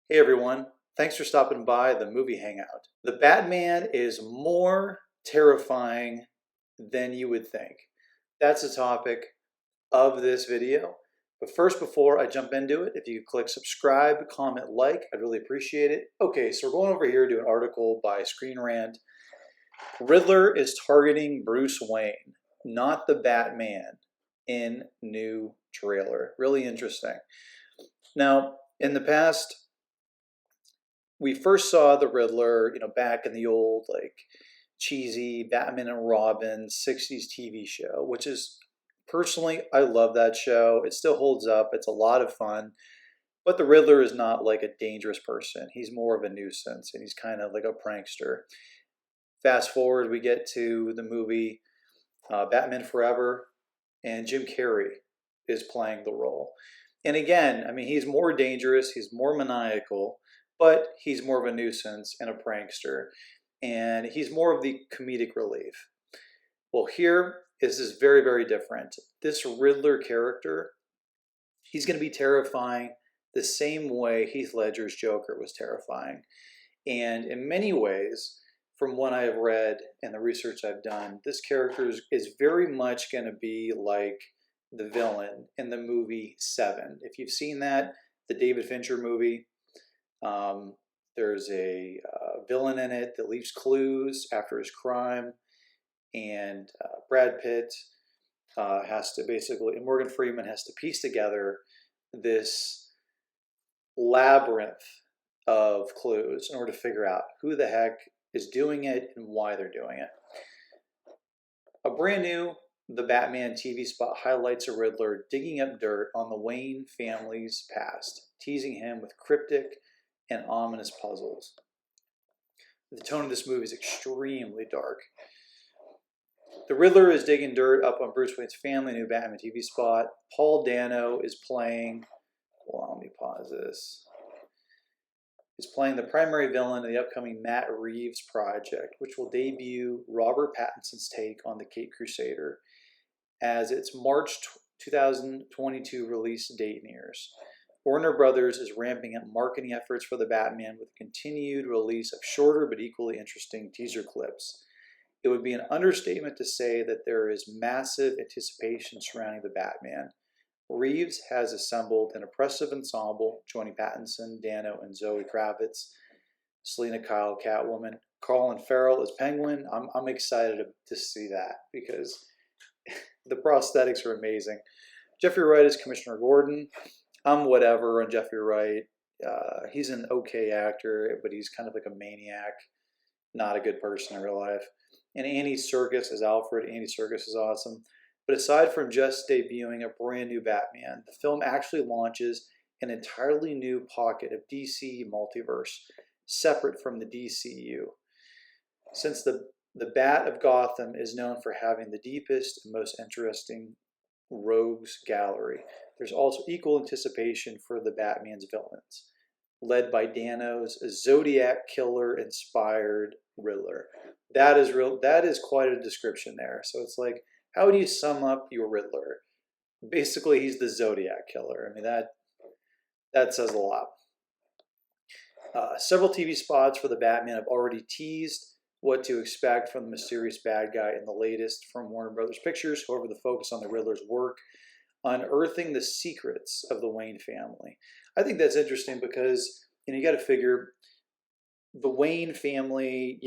Hey everyone, thanks for stopping by the movie Hangout. The Batman is more terrifying than you would think. That's the topic of this video. But first, before I jump into it, if you could click subscribe, comment, like, I'd really appreciate it. Okay, so we're going over here to an article by Screen Rant. Riddler is targeting Bruce Wayne, not the Batman, in new trailer. Really interesting. Now, in the past, we first saw the Riddler, back in the old cheesy Batman and Robin 60s TV show, which is personally I love that show. It still holds up. It's a lot of fun. But the Riddler is not like a dangerous person. He's more of a nuisance and he's kind of like a prankster. Fast forward, we get to the movie Batman Forever, and Jim Carrey is playing the role. And again, I mean, he's more dangerous, he's more maniacal, but he's more of a nuisance and a prankster. And he's more of the comedic relief. Well, here is very, very different. This Riddler character, he's going to be terrifying the same way Heath Ledger's Joker was terrifying. And in many ways, from what I've read and the research I've done, this character is very much going to be like the villain in the movie Seven. If you've seen that, the David Fincher movie, there's a villain in it that leaves clues after his crime, and Brad Pitt has to basically, and Morgan Freeman has to piece together this labyrinth of clues in order to figure out who the heck is doing it and why they're doing it. A brand new The Batman TV spot highlights a Riddler digging up dirt on the Wayne family's past, teasing him with cryptic and ominous puzzles. The tone of this movie is extremely dark. The Riddler is digging dirt up on Bruce Wayne's family, new Batman TV spot. Paul Dano is playing, well, let me pause this. Is playing the primary villain in the upcoming Matt Reeves project, which will debut Robert Pattinson's take on the Caped Crusader as its March 2022 release date nears. Warner Brothers is ramping up marketing efforts for the Batman with a continued release of shorter but equally interesting teaser clips. It would be an understatement to say that there is massive anticipation surrounding the Batman. Reeves has assembled an impressive ensemble, joining Pattinson, Dano, and Zoe Kravitz, Selena Kyle, Catwoman, Colin Farrell as Penguin. I'm excited to see that because the prosthetics are amazing. Jeffrey Wright is Commissioner Gordon. I'm whatever on Jeffrey Wright. He's an okay actor, but he's kind of like a maniac, not a good person in real life. And Andy Serkis as Alfred. Andy Serkis is awesome. But aside from just debuting a brand new Batman, the film actually launches an entirely new pocket of DC multiverse, separate from the DCU. Since the Bat of Gotham is known for having the deepest and most interesting rogues gallery, there's also equal anticipation for the Batman's villains, led by Dano's Zodiac Killer-inspired Riddler. That is quite a description there. So it's like, how do you sum up your Riddler? Basically, he's the Zodiac Killer. I mean, that says a lot. Several TV spots for the Batman have already teased what to expect from the mysterious bad guy in the latest from Warner Brothers Pictures. However, the focus on the Riddler's work unearthing the secrets of the Wayne family. I think that's interesting because you got to figure the Wayne family,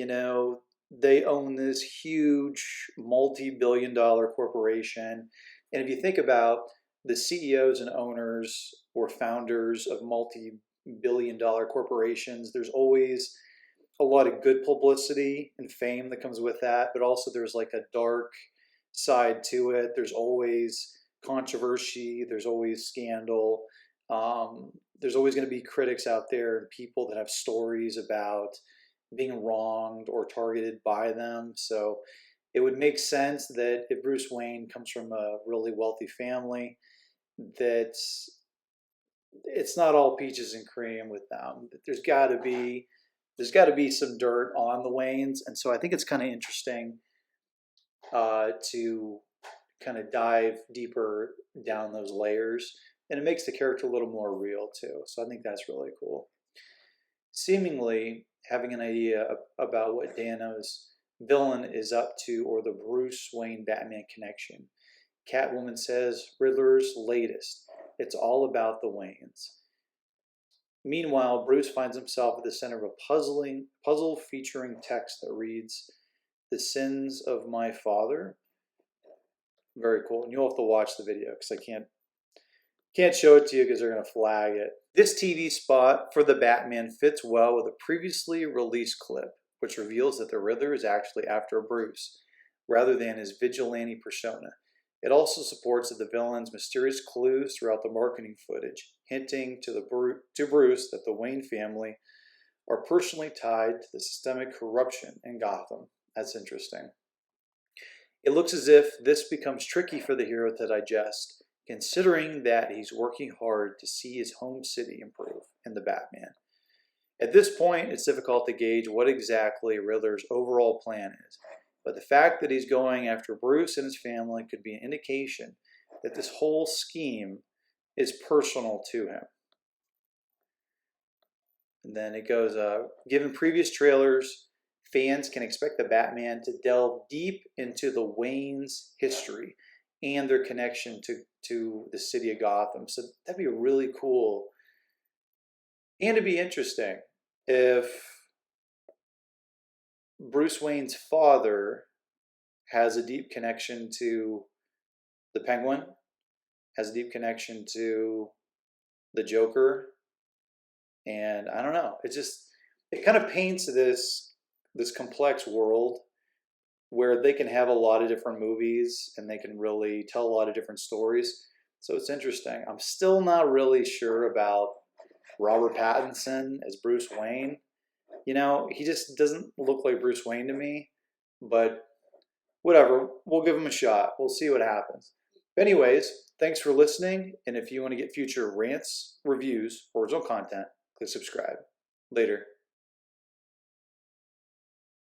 they own this huge multi-billion-dollar corporation. And if you think about the CEOs and owners or founders of multi-billion-dollar corporations, there's always a lot of good publicity and fame that comes with that, but also there's like a dark side to it. There's always controversy, there's always scandal. There's always going to be critics out there and people that have stories about being wronged or targeted by them. So it would make sense that if Bruce Wayne comes from a really wealthy family, that it's not all peaches and cream with them. There's got to be some dirt on the Waynes, and so I think it's kind of interesting to kind of dive deeper down those layers, and it makes the character a little more real too. So I think that's really cool. seemingly having an idea about what Dano's villain is up to or the Bruce Wayne Batman connection. Catwoman says Riddler's latest. It's all about the Waynes. Meanwhile, Bruce finds himself at the center of a puzzle featuring text that reads, "The sins of my father." Very cool. And you'll have to watch the video because I can't show it to you because they're going to flag it. This TV spot for the Batman fits well with a previously released clip, which reveals that the Riddler is actually after Bruce, rather than his vigilante persona. It also supports that the villain's mysterious clues throughout the marketing footage, hinting to Bruce that the Wayne family are personally tied to the systemic corruption in Gotham. That's interesting. It looks as if this becomes tricky for the hero to digest, considering that he's working hard to see his home city improve in the Batman. At this point, it's difficult to gauge what exactly Riddler's overall plan is, but the fact that he's going after Bruce and his family could be an indication that this whole scheme is personal to him. And then it goes, given previous trailers, fans can expect the Batman to delve deep into the Waynes' history and their connection to the city of Gotham. So that'd be really cool. And it'd be interesting if Bruce Wayne's father has a deep connection to the Penguin, has a deep connection to the Joker, and I don't know. It kind of paints this complex world where they can have a lot of different movies and they can really tell a lot of different stories. So it's interesting. I'm still not really sure about Robert Pattinson as Bruce Wayne. You know, he just doesn't look like Bruce Wayne to me, but whatever, we'll give him a shot. We'll see what happens. But anyways, thanks for listening. And if you want to get future rants, reviews, original content, click subscribe. Later.